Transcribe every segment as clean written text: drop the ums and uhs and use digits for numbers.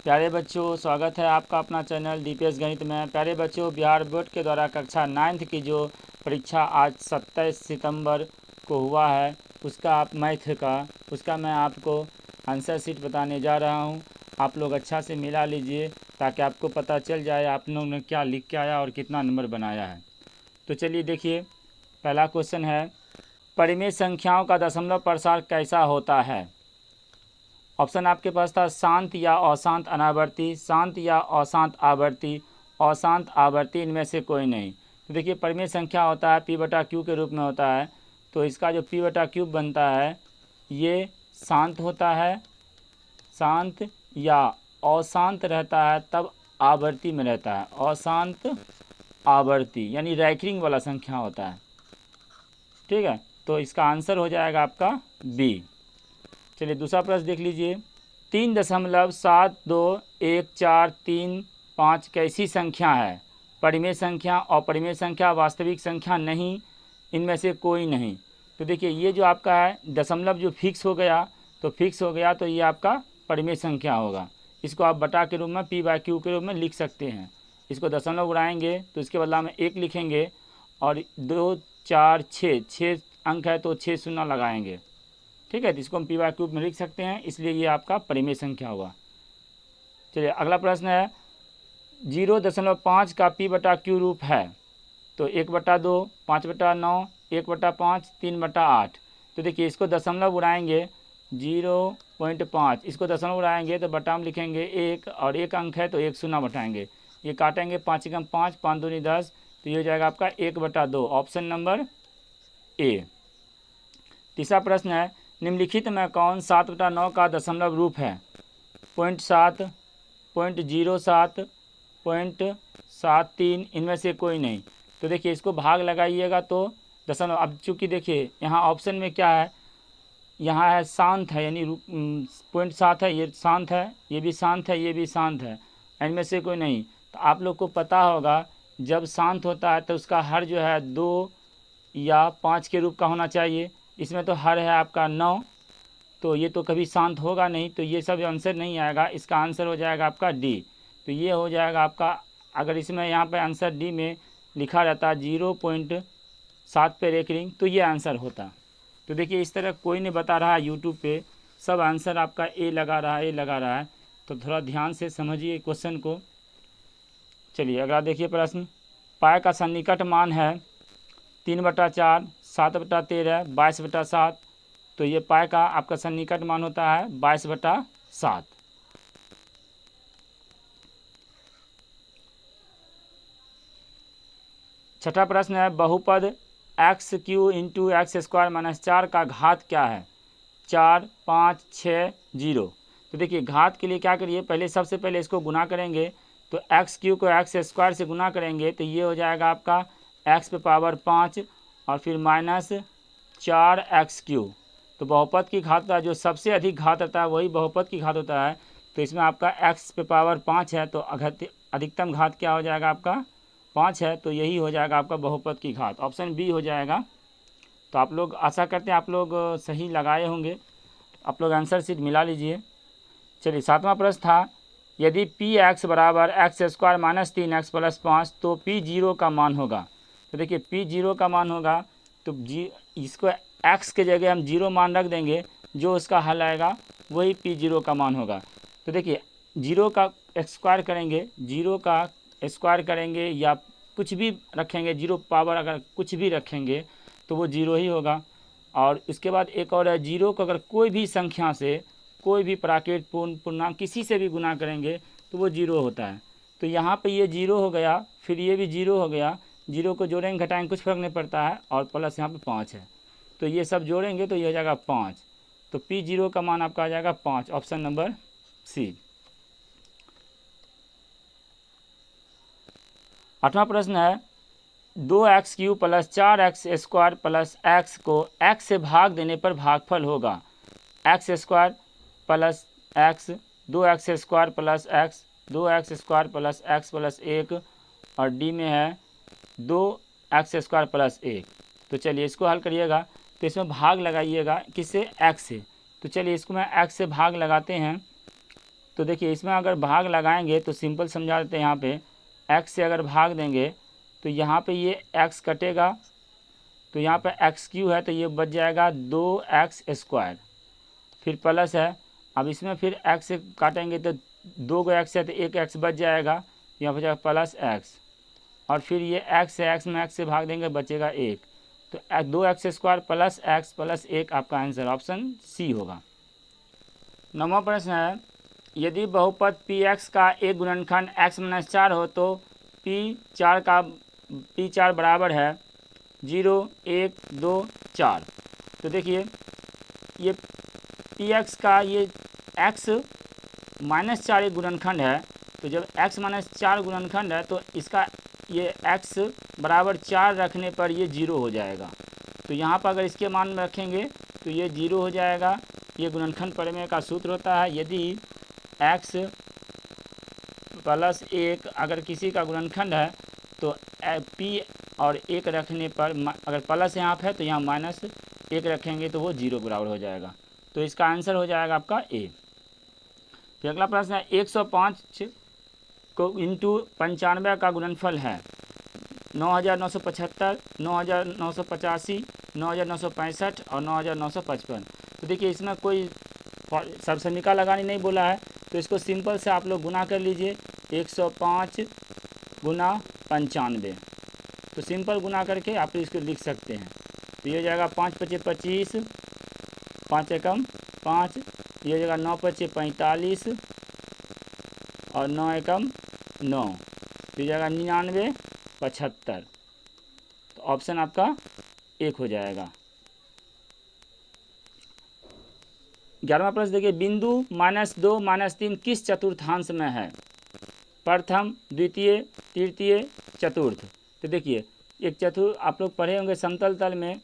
प्यारे बच्चों, स्वागत है आपका अपना चैनल डीपीएस गणित में। प्यारे बच्चों, बिहार बोर्ड के द्वारा कक्षा 9th की जो परीक्षा आज 27 सितंबर को हुआ है उसका मैं आपको आंसर शीट बताने जा रहा हूं। आप लोग अच्छा से मिला लीजिए ताकि आपको पता चल जाए आप लोगों ने क्या लिख के आया और कितना नंबर बनाया है। तो चलिए देखिए, पहला क्वेश्चन है, परिमेय संख्याओं का दशमलव प्रसार कैसा होता है। ऑप्शन आपके पास था शांत या अशांत अनावर्ती, शांत या अशांत आवर्ती, अशांत आवर्ती, इनमें से कोई नहीं। तो देखिए, परिमेय संख्या होता है पी बटा क्यू के रूप में होता है, तो इसका जो पी बटा क्यूब बनता है ये शांत होता है, शांत या अशांत रहता है तब आवर्ती में रहता है, अशांत आवर्ती यानी रैखिक वाला संख्या होता है। ठीक है, तो इसका आंसर हो जाएगा आपका बी। चलिए दूसरा प्रश्न देख लीजिए, 3.721435 कैसी संख्या है। परिमेय संख्या, अपरिमेय संख्या, वास्तविक संख्या नहीं, इनमें से कोई नहीं। तो देखिए, ये जो आपका है दशमलव जो फिक्स हो गया तो ये आपका परिमेय संख्या होगा। इसको आप बटा के रूप में पी बाई क्यू के रूप में लिख सकते हैं। इसको दशमलव उड़ाएंगे तो इसके बदला में 1 लिखेंगे और 2 4 6 अंक है तो 6 शून्य लगाएंगे। ठीक है, तो इसको हम पी बाई क्यूब में लिख सकते हैं, इसलिए ये आपका परिमेय संख्या होगा। चलिए अगला प्रश्न है, 0.5 का पी बटा क्यू रूप है। तो 1/2, 5/9, 1/5, 3/8। तो देखिए, इसको दशमलव उड़ाएंगे 0.5, इसको दशमलव उड़ाएंगे तो बटा में लिखेंगे 1 और 1 अंक है तो 1 शून्य बटाएंगे, ये काटेंगे 5 एकम 5, 5 दूनी 10, तो ये हो जाएगा आपका 1/2, ऑप्शन नंबर ए। तीसरा प्रश्न है, निम्नलिखित में कौन 7/9 का दशमलव रूप है। 0.7, 0.07, 0.73, इनमें से कोई नहीं। तो देखिए, इसको भाग लगाइएगा तो दशमलव, अब चूँकि देखिए यहाँ ऑप्शन में क्या है, यहाँ है शांत है यानी 0.7 है, ये शांत है, ये भी शांत है, ये भी शांत है, इनमें से कोई नहीं। तो आप लोग को पता होगा जब शांत होता है तो उसका हर जो है 2 या 5 के रूप का होना चाहिए। इसमें तो हर है आपका 9, तो ये तो कभी शांत होगा नहीं, तो ये सब आंसर नहीं आएगा। इसका आंसर हो जाएगा आपका डी। तो ये हो जाएगा आपका, अगर इसमें यहाँ पे आंसर डी में लिखा रहता 0.7 पे रैखिक तो ये आंसर होता। तो देखिए, इस तरह कोई नहीं बता रहा है यूट्यूब पे, सब आंसर आपका ए लगा रहा है, तो थोड़ा ध्यान से समझिए क्वेश्चन को। चलिए अगला देखिए प्रश्न, पाई का सन्निकट मान है 3/4, 7/13, 22/7। तो ये पाई का आपका सन्निकट मान होता है 22/7। छठा प्रश्न है, बहुपद x³ इंटू x² - 4 का घात क्या है। 4, 5, 6, 0। तो देखिए, घात के लिए क्या करिए, पहले सबसे पहले इसको गुना करेंगे, तो x³ को x² से गुना करेंगे तो ये हो जाएगा आपका x पे पावर 5 और फिर -4x³। तो बहुपद की घात का जो सबसे अधिक घात रहता है वही बहुपद की घात होता है। तो इसमें आपका x पे पावर 5 है, तो अधिकतम घात क्या हो जाएगा आपका 5 है, तो यही हो जाएगा आपका बहुपद की घात, ऑप्शन बी हो जाएगा। तो आप लोग आशा करते हैं आप लोग सही लगाए होंगे, आप लोग आंसर शीट मिला लीजिए। चलिए सातवां प्रश्न था, यदि px बराबर x² - 3x + 5 तो p0 का मान होगा। तो देखिए, p0 का मान होगा तो इसको x के जगह हम 0 मान रख देंगे, जो उसका हल आएगा वही p0 का मान होगा। तो देखिए, 0 का स्क्वायर करेंगे, 0 का स्क्वायर करेंगे या कुछ भी रखेंगे, 0 पावर अगर कुछ भी रखेंगे तो वो 0 ही होगा। और उसके बाद एक और है, 0 को अगर कोई भी संख्या से, कोई भी प्राकृत पूर्णांक किसी से भी गुना करेंगे तो वो 0 होता है। तो यहाँ पे ये 0 हो गया, फिर ये भी 0 हो गया, 0 को जोड़ेंगे घटाएंगे कुछ फर्क नहीं पड़ता है, और प्लस यहाँ पे 5 है, तो ये सब जोड़ेंगे तो ये हो जाएगा 5। तो p0 का मान आपका आ जाएगा 5, ऑप्शन नंबर सी। आठवां प्रश्न है, 2x³ + 4x² + x को x से भाग देने पर भागफल होगा। x² + x, 2x² + x, 2x² + x + 1, और डी में है 2x² + 1। तो चलिए इसको हल करिएगा, तो इसमें भाग लगाइएगा किससे, x से। तो चलिए इसको मैं x से भाग लगाते हैं, तो देखिए इसमें अगर भाग लगाएंगे तो सिंपल समझा देते हैं। यहाँ पे x से अगर भाग देंगे तो यहाँ पे ये x कटेगा, तो यहाँ पे एक्स क्यू है तो ये बच जाएगा 2x², फिर प्लस है। अब इसमें फिर x से काटेंगे तो 2 को x है तो 1x बच जाएगा, यहाँ पर जाएगा प्लस x, और फिर ये x है, x में x से भाग देंगे बचेगा 1, तो 2x² प्लस x प्लस 1 आपका आंसर ऑप्शन सी होगा। 9वां प्रश्न है, यदि बहुपद Px का एक गुणनखंड x-4 हो तो P4 बराबर है 0, 1, 2, 4। तो देखिए ये Px का ये x-4 एक गुणनखंड है, तो जब x-4 गुणनखंड है तो इसका ये x बराबर 4 रखने पर ये 0 हो जाएगा। तो यहाँ पर अगर इसके मान में रखेंगे तो ये 0 हो जाएगा। ये गुणनखंड प्रमेय का सूत्र होता है, यदि x प्लस 1 अगर किसी का गुणनखंड है तो p और 1 रखने पर, अगर प्लस यहाँ पे है तो यहाँ माइनस 1 रखेंगे तो वो 0 बराबर हो जाएगा। तो इसका आंसर हो जाएगा आपका ए। फिर अगला प्रश्न है, 105 को इंटू 95 का गुणनफल है 9975, 9985, 9965 और 9955। तो देखिए इसमें कोई सब समीका लगानी नहीं बोला है, तो इसको सिंपल से आप लोग गुना कर लीजिए 105 गुना 95। तो सिंपल गुना करके आप इसको लिख सकते हैं। तो ये हो जाएगा 5 × 25, 5 एकम 5, ये हो जाएगा 9 × 45 और 9 एकम 9, तो ये जाएगा 99 75। तो ऑप्शन आपका 1 हो जाएगा। 11वां प्रश्न देखिए, बिंदु -2 -3 किस चतुर्थांश में है? प्रथम, द्वितीय, तृतीय, चतुर्थ। तो देखिए एक आप लोग पढ़े होंगे समतल तल में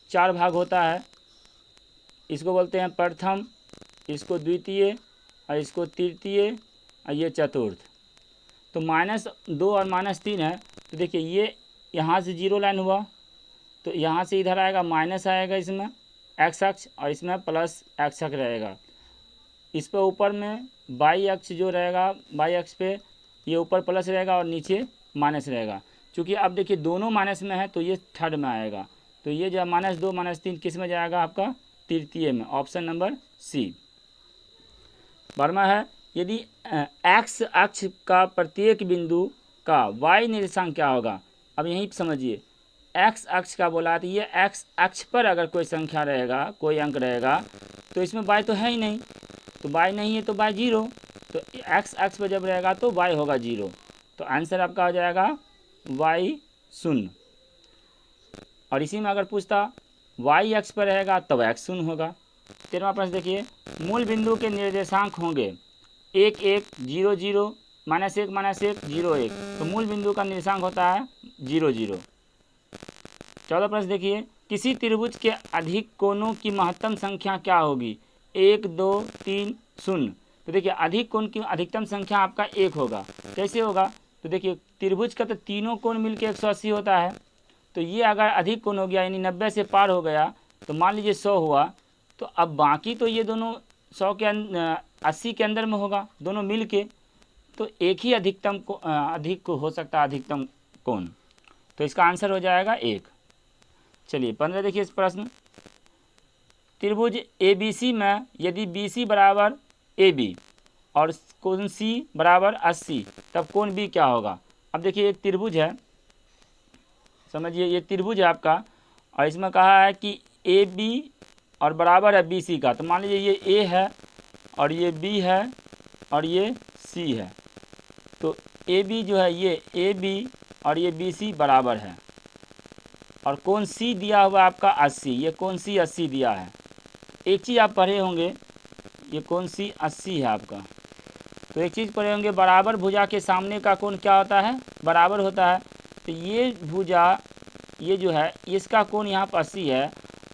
4 भाग होता है, इसको बोलते हैं प्रथम, इसको द्वितीय और इसको तृतीय और ये चतुर्थ। तो -2 और -3 है, तो देखिए ये यहाँ से 0 लाइन हुआ तो यहाँ से इधर आएगा माइनस आएगा इसमें x अक्ष, और इसमें प्लस x अक्ष रहेगा। इस पर ऊपर में y अक्ष जो रहेगा, y अक्ष पे ये ऊपर प्लस रहेगा और नीचे माइनस रहेगा। क्योंकि अब देखिए दोनों माइनस में है तो ये थर्ड में आएगा, तो ये जो -2 -3 किस में जाएगा आपका? तृतीय में, ऑप्शन नंबर सी। 12वां है, यदि x अक्ष का प्रत्येक बिंदु का y निर्देशांक क्या होगा? अब यहीं समझिए x अक्ष का बोला, तो ये x अक्ष पर अगर कोई संख्या रहेगा, कोई अंक रहेगा, तो इसमें y तो है ही नहीं, तो y नहीं है तो y 0, तो x अक्ष पर जब रहेगा तो y होगा 0। तो आंसर आपका हो जाएगा y 0। और इसी में अगर पूछता y अक्ष पर रहेगा तब x 0 होगा। 13वां प्रश्न देखिए, मूल बिंदु के निर्देशांक होंगे 1 1 0 0 -1 -1 0 1, तो मूल बिंदु का निर्देशांक होता है 0 0। 14वां प्रश्न देखिए, किसी त्रिभुज के अधिक कोणों की महत्तम संख्या क्या होगी? 1 2 3 0। तो देखिए अधिक कोण की अधिकतम संख्या आपका 1 होगा। कैसे होगा? तो देखिए त्रिभुज का तो तीनों कोण मिलके 180 होता है, तो ये अगर अधिक कोण हो गया यानी 90 से पार हो गया तो मान लीजिए 100 हुआ, तो अब बाकी तो ये दोनों 100 के 80 के अंदर में होगा दोनों मिल के, तो एक ही अधिकतम को अधिक हो सकता है अधिकतम कोण, तो इसका आंसर हो जाएगा 1। चलिए 15 देखिए इस प्रश्न, त्रिभुज ABC में यदि BC बराबर AB और कोण C बराबर 80 तब कोण B क्या होगा? अब देखिए एक त्रिभुज है, समझिए ये त्रिभुज है आपका, और इसमें कहा है कि AB और बराबर है BC का, तो मान लीजिए ये A है और ये B है और ये C है, तो AB जो है ये AB और ये BC बराबर है, और कोण C दिया हुआ है आपका 80, ये कोण C 80 दिया है। एक चीज़ आप पढ़े होंगे, ये कोण C 80 है आपका, तो एक चीज़ पढ़े होंगे बराबर भुजा के सामने का कोण क्या होता है? बराबर होता है। तो ये भुजा ये जो है इसका कोण यहाँ पर 80 है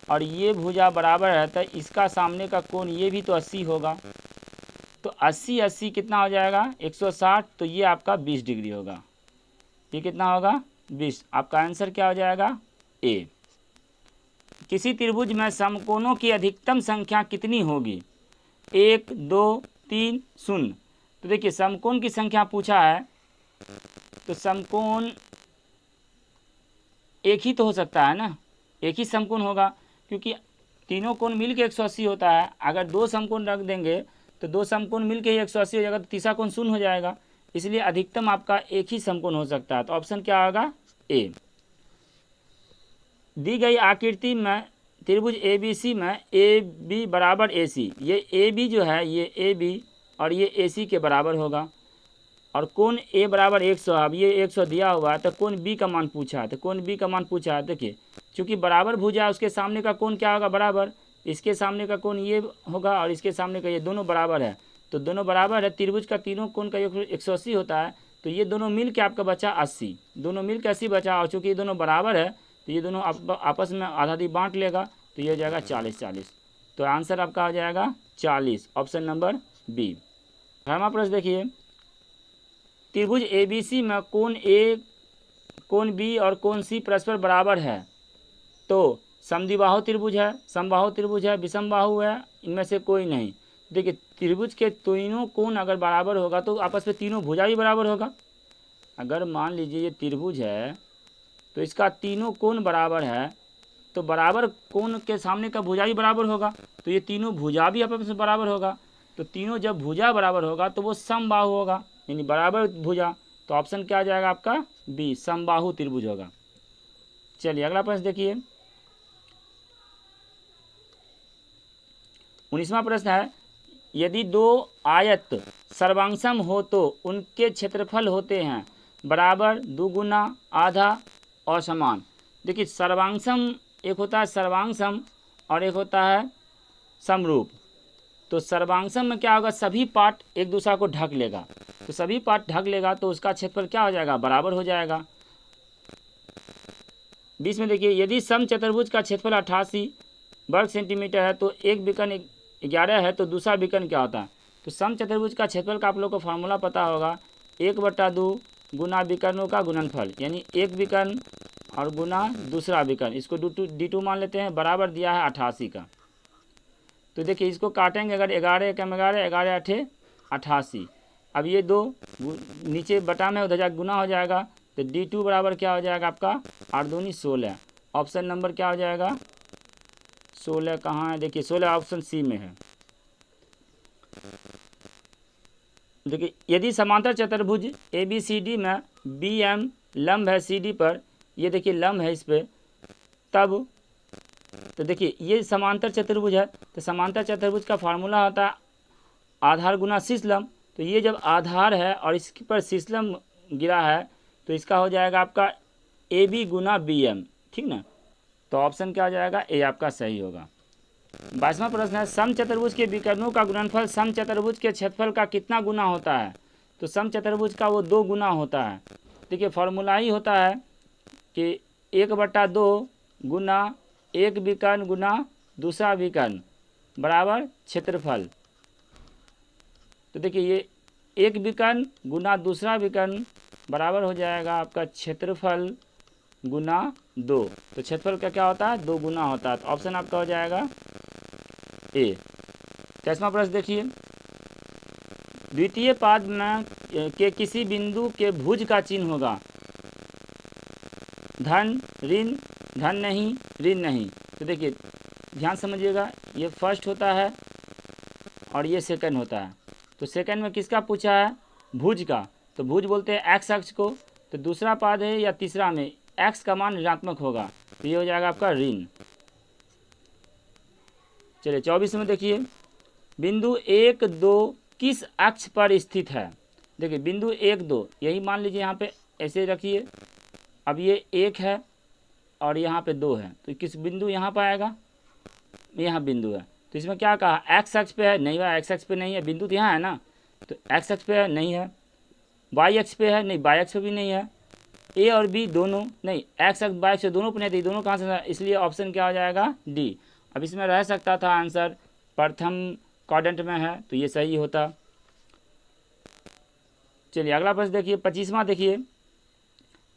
और ये भुजा बराबर है, तो इसका सामने का कोण ये भी तो 80 होगा, तो 80 80 कितना हो जाएगा? 160, तो ये आपका 20 डिग्री होगा। ये कितना होगा? 20। आपका आंसर क्या हो जाएगा? ए। किसी त्रिभुज में समकोणों की अधिकतम संख्या कितनी होगी? 1 2 3 0। तो देखिए समकोण की संख्या पूछा है, तो समकोण एक ही तो हो सकता है ना, एक ही समकोण होगा, क्योंकि तीनों कोण मिल के 180 होता है। अगर दो समकोण रख देंगे तो दो समकोण मिल के ही 180 हो जाएगा, तो तीसरा कोण शून्य हो जाएगा। इसलिए अधिकतम आपका एक ही समकोण हो सकता है। तो ऑप्शन क्या होगा? ए। दी गई आकृति में त्रिभुज ए बी सी में ए बी बराबर ए सी, ये ए बी जो है ये ए बी और ये ए सी के बराबर होगा, और कोण ए बराबर 100। अब ये 100 दिया हुआ है, तो कोण बी का मान पूछा है, तो कोण बी का मान पूछा है। देखिए चूंकि बराबर भुजा है, उसके सामने का कोण क्या होगा? बराबर। इसके सामने का कोण ये होगा और इसके सामने का ये, दोनों बराबर है, तो दोनों बराबर है। त्रिभुज का तीनों कोण का 180 होता है, तो ये दोनों मिल के आपका बचा 80, दोनों मिल के 80 बचा। और चूँकि ये दोनों बराबर है तो ये दोनों आपस में आधा आधी बांट लेगा, तो ये हो जाएगा 40-40। तो आंसर आपका हो जाएगा 40, ऑप्शन नंबर बी। 18वां प्रश्न देखिए, त्रिभुज ए बी सी में कोण ए, कोण बी और कोण सी परस्पर बराबर है, तो समद्विबाहु त्रिभुज है, समबाहु त्रिभुज है, विषमबाहु है, इनमें से कोई नहीं। देखिए त्रिभुज के तीनों कोण अगर बराबर होगा तो आपस में तीनों भुजा भी बराबर होगा। अगर मान लीजिए ये त्रिभुज है तो इसका तीनों कोण बराबर है, तो बराबर कोण के सामने का भुजा भी बराबर होगा, तो ये तीनों भुजा भी आपस में बराबर होगा। तो तीनों जब भुजा बराबर होगा तो वो समबाहु होगा, यानी बराबर भुजा। तो ऑप्शन क्या आ जाएगा आपका? बी, समबाहु त्रिभुज होगा। चलिए अगला प्रश्न देखिए, 19वां प्रश्न है, यदि दो आयत सर्वांगसम हो तो उनके क्षेत्रफल होते हैं बराबर, दुगुना, आधा और समान। देखिए सर्वांगसम एक होता है सर्वांगसम और एक होता है समरूप। तो सर्वांगसम में क्या होगा? सभी पार्ट एक दूसरा को ढक लेगा, तो सभी पार्ट ढक लेगा तो उसका क्षेत्रफल क्या हो जाएगा? बराबर हो जाएगा। 20 में देखिए, यदि समचतुर्भुज का क्षेत्रफल 88 वर्ग सेंटीमीटर है तो एक विकर्ण 11 है, तो दूसरा विकर्ण क्या होता है? तो समचतुर्भुज का क्षेत्रफल का आप लोग को फार्मूला पता होगा, 1/2 गुना विकर्णों का गुणनफल, यानी एक विकर्ण और गुना दूसरा विकर्ण, इसको D2 मान लेते हैं, बराबर दिया है 88 का। तो देखिए इसको काटेंगे, अगर 11 एकम 11, 11 8 88। अब ये दो नीचे बटा में उधर जाकर गुना हो जाएगा, तो D2 बराबर क्या हो जाएगा आपका? 8 दूनी 16। ऑप्शन नंबर क्या हो जाएगा? 16 कहाँ है? देखिए 16 ऑप्शन सी में है। देखिए यदि समांतर चतुर्भुज ए बी सी डी में बी एम लंब है सी डी पर, ये देखिए लंब है इस पर, तब तो देखिए ये समांतर चतुर्भुज है, तो समांतर चतुर्भुज का फार्मूला होता है आधार गुना शीर्ष लंब। तो ये जब आधार है और इस पर शीर्ष लंब गिरा है, तो इसका हो जाएगा आपका ए बी गुना बी एम, ठीक ना। तो ऑप्शन क्या हो जाएगा? ए आपका सही होगा। 22वां प्रश्न है, समचतुर्भुज के विकर्णों का गुणनफल समचतुर्भुज के क्षेत्रफल का कितना गुना होता है? तो समचतुर्भुज का वो 2 गुना होता है। देखिए फॉर्मूला ही होता है कि 1/2 गुना एक विकर्ण गुना दूसरा विकर्ण बराबर क्षेत्रफल। तो देखिए ये एक विकर्ण गुना दूसरा विकर्ण बराबर हो जाएगा आपका क्षेत्रफल गुना 2। तो क्षेत्रफल का क्या होता है? 2 गुना होता है। तो ऑप्शन आपका हो जाएगा ए। 23वां प्रश्न देखिए, द्वितीय पाद में के किसी बिंदु के भुज का चिन्ह होगा धन, ऋण, धन नहीं, ऋण नहीं। तो देखिए ध्यान समझिएगा, ये फर्स्ट होता है और ये सेकंड होता है। तो सेकंड में किसका पूछा है? भुज का। तो भुज बोलते हैं एक्स अक्ष को। तो दूसरा पाद है या तीसरा में एक्स का मान ऋणात्मक होगा, तो ये हो जाएगा आपका ऋण। चलिए 24 में देखिए, बिंदु 1 2 किस अक्ष पर स्थित है? देखिए बिंदु 1 2 यही मान लीजिए, यहाँ पे ऐसे रखिए। अब ये 1 है और यहाँ पे 2 है, तो किस बिंदु यहाँ पर आएगा? यहाँ बिंदु है। तो इसमें क्या कहा? एक्स अक्ष पे है? नहीं भाई एक्स अक्ष पे नहीं है, बिंदु तो यहाँ है ना। तो एक्स अक्ष पे है? नहीं है। वाई अक्ष पे है? नहीं, वाई अक्ष पे भी नहीं है। ए और बी दोनों नहीं, एक्स अक्ष वाई अक्ष दोनों पे नहीं थी, दोनों कहाँ से? इसलिए ऑप्शन क्या हो जाएगा? डी। अब इसमें रह सकता था आंसर प्रथम क्वाड्रेंट में है, तो ये सही होता। चलिए अगला प्रश्न देखिए, 25वां देखिए,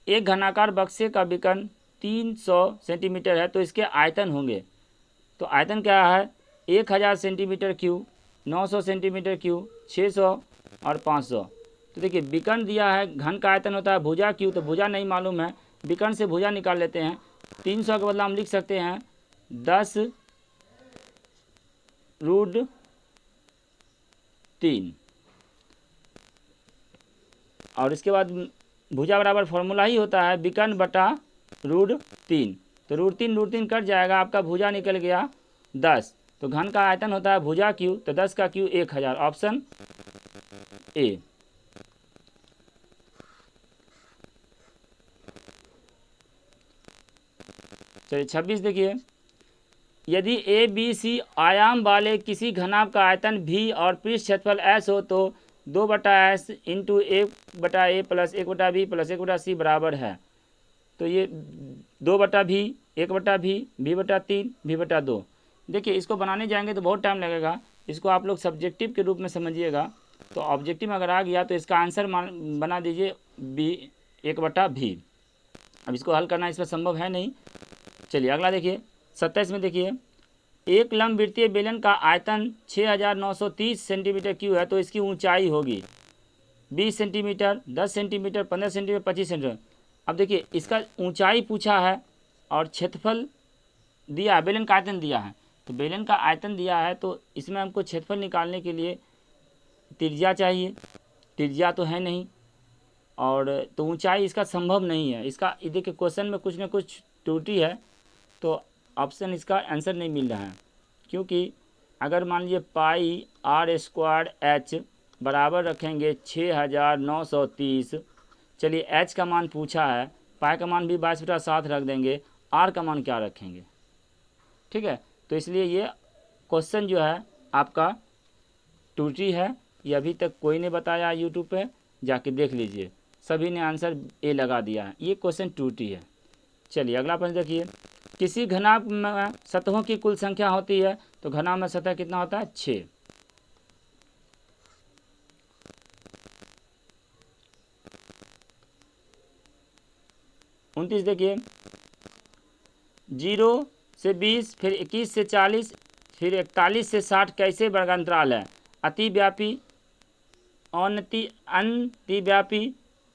एक घनाकार बक्से का विकर्ण 300 सेंटीमीटर है, तो इसके आयतन होंगे। तो आयतन क्या है? 1000 सेंटीमीटर क्यूब, 900 सेंटीमीटर क्यूब, 600 और 500। तो देखिए विकर्ण दिया है, घन का आयतन होता है भुजा क्यू, तो भुजा नहीं मालूम है, विकर्ण से भुजा निकाल लेते हैं। 300 के बदला हम लिख सकते हैं 10√3, और इसके बाद भुजा बराबर फॉर्मूला ही होता है विकर्ण बटा √3, तो √3 कट जाएगा, आपका भुजा निकल गया 10। तो घन का आयतन होता है भुजा क्यू, तो 10 का क्यू 1000, ऑप्शन ए। चलिए 26 देखिए, यदि ए बी सी आयाम वाले किसी घनाभ का आयतन भी और पृष्ठ क्षेत्रफल एस हो तो 2/s into 1/a plus 1/b plus 1/c बराबर है। तो ये 2/b, 1/b, b/3, b/2। देखिए इसको बनाने जाएंगे तो बहुत टाइम लगेगा, इसको आप लोग सब्जेक्टिव के रूप में समझिएगा। तो ऑब्जेक्टिव में अगर आ गया तो इसका आंसर बना दीजिए b 1/b। अब इसको हल करना इस पर संभव है नहीं। चलिए अगला देखिए 27 में देखिए, एक लंबवृत्तीय बेलन का आयतन 6930 सेंटीमीटर क्यूब है, तो इसकी ऊंचाई होगी 20 सेंटीमीटर, 10 सेंटीमीटर, 15 सेंटीमीटर, 25 सेंटीमीटर। अब देखिए इसका ऊंचाई पूछा है और क्षेत्रफल दिया है, बेलन का आयतन दिया है। तो बेलन का आयतन दिया है तो इसमें हमको क्षेत्रफल निकालने के लिए त्रिज्या चाहिए, त्रिज्या तो है नहीं, और तो ऊंचाई इसका संभव नहीं है। इसका देखिए क्वेश्चन में कुछ ना कुछ त्रुटि है, तो ऑप्शन इसका आंसर नहीं मिल रहा है। क्योंकि अगर मान लीजिए पाई r² h बराबर रखेंगे 6930, चलिए h का मान पूछा है, पाई का मान भी 22/7 रख देंगे, r का मान क्या रखेंगे, ठीक है। तो इसलिए ये क्वेश्चन जो है आपका त्रुटि है, ये अभी तक कोई नहीं बताया यूट्यूब पे, जाके देख लीजिए, सभी ने आंसर ए लगा दिया है, ये क्वेश्चन त्रुटि है। चलिए अगला प्रश्न देखिए, किसी घनाभ में सतहों की कुल संख्या होती है, तो घनाभ में सतह कितना होता है 6। उनतीस देखिए, 0 से 20, फिर 21 से 40, फिर 41 से 60 कैसे वर्गांतराल है? अतिव्यापी, अतिव्यापी,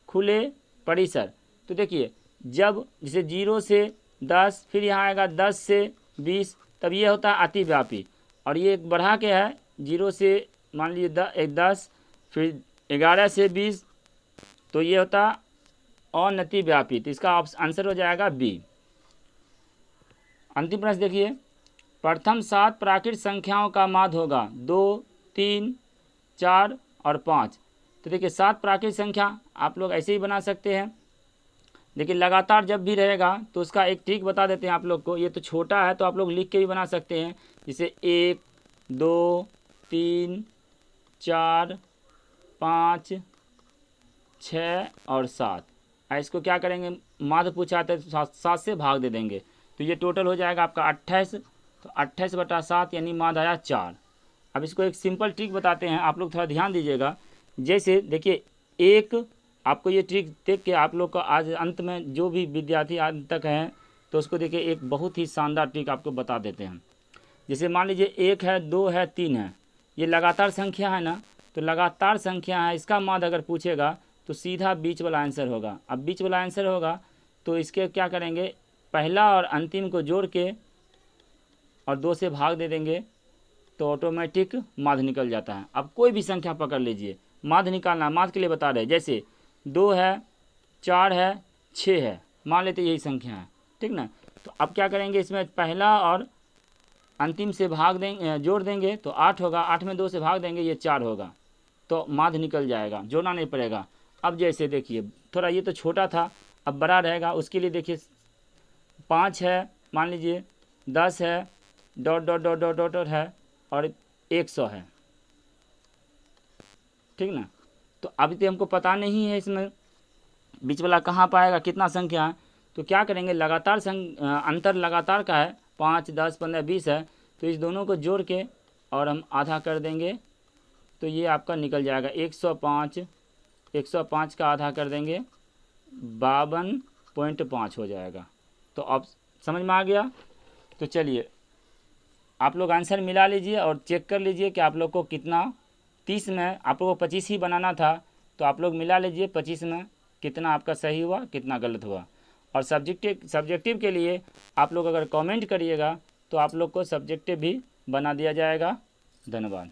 खुले, परिसर। तो देखिए जब जैसे 0 से 10, फिर यहाँ आएगा 10 से 20, तब ये होता है अतिव्यापी, और ये एक बढ़ा के है 0 से मान लीजिए 10, फिर 11 से 20, तो ये होता अनतिव्यापी। तो इसका आंसर हो जाएगा बी। अंतिम प्रश्न देखिए, प्रथम 7 प्राकृत संख्याओं का माध्य होगा 2, 3, 4 और 5। तो देखिए 7 प्राकृत संख्या आप लोग ऐसे ही बना सकते हैं, लेकिन लगातार जब भी रहेगा तो उसका एक ट्रिक बता देते हैं आप लोग को। ये तो छोटा है तो आप लोग लिख के भी बना सकते हैं, जैसे 1, 2, 3, 4, 5, 6 और 7। इसको क्या करेंगे, माध्य पूछा तो 7 से भाग दे देंगे, तो ये टोटल हो जाएगा आपका 28। तो 28/7 यानी माध्य आया 4। अब इसको एक सिंपल ट्रिक बताते हैं, आप लोग थोड़ा ध्यान दीजिएगा। जैसे देखिए एक, आपको ये ट्रिक देख के आप लोग का आज अंत में जो भी विद्यार्थी अंत तक हैं तो उसको देखिए एक बहुत ही शानदार ट्रिक आपको बता देते हैं। जैसे मान लीजिए 1 है, 2 है, 3 है, ये लगातार संख्या है ना, तो लगातार संख्या है, इसका माध्य अगर पूछेगा तो सीधा बीच वाला आंसर होगा। अब बीच वाला आंसर होगा तो इसके क्या करेंगे, पहला और अंतिम को जोड़ के और 2 से भाग दे देंगे तो ऑटोमेटिक माध्य निकल जाता है। अब कोई भी संख्या पकड़ लीजिए, माध्य निकालना, माध्य के लिए बता रहे, जैसे 2 है, 4 है, 6 है, मान लेते यही संख्या है, ठीक ना। तो अब क्या करेंगे, इसमें पहला और अंतिम से भाग देंगे, जोड़ देंगे तो 8 होगा, 8 में 2 से भाग देंगे ये 4 होगा, तो माध्य निकल जाएगा, जोड़ना नहीं पड़ेगा। अब जैसे देखिए थोड़ा ये तो छोटा था, अब बड़ा रहेगा, उसके लिए देखिए 5 है, मान लीजिए 10 है, dot dot dot dot dot है, और 100 है, ठीक ना। तो अभी तो हमको पता नहीं है इसमें बीच वाला कहाँ पाएगा, कितना संख्या है, तो क्या करेंगे, लगातार अंतर लगातार का है, 5, 10, 15, 20 है, तो इस दोनों को जोड़ के और हम आधा कर देंगे तो ये आपका निकल जाएगा 105। 105 का आधा कर देंगे 52.5 हो जाएगा। तो अब समझ में आ गया। तो चलिए आप लोग आंसर मिला लीजिए और चेक कर लीजिए कि आप लोग को कितना 30 में आप लोगों को 25 ही बनाना था, तो आप लोग मिला लीजिए 25 में कितना आपका सही हुआ कितना गलत हुआ। और सब्जेक्टिव के लिए आप लोग अगर कमेंट करिएगा तो आप लोग को सब्जेक्टिव भी बना दिया जाएगा। धन्यवाद।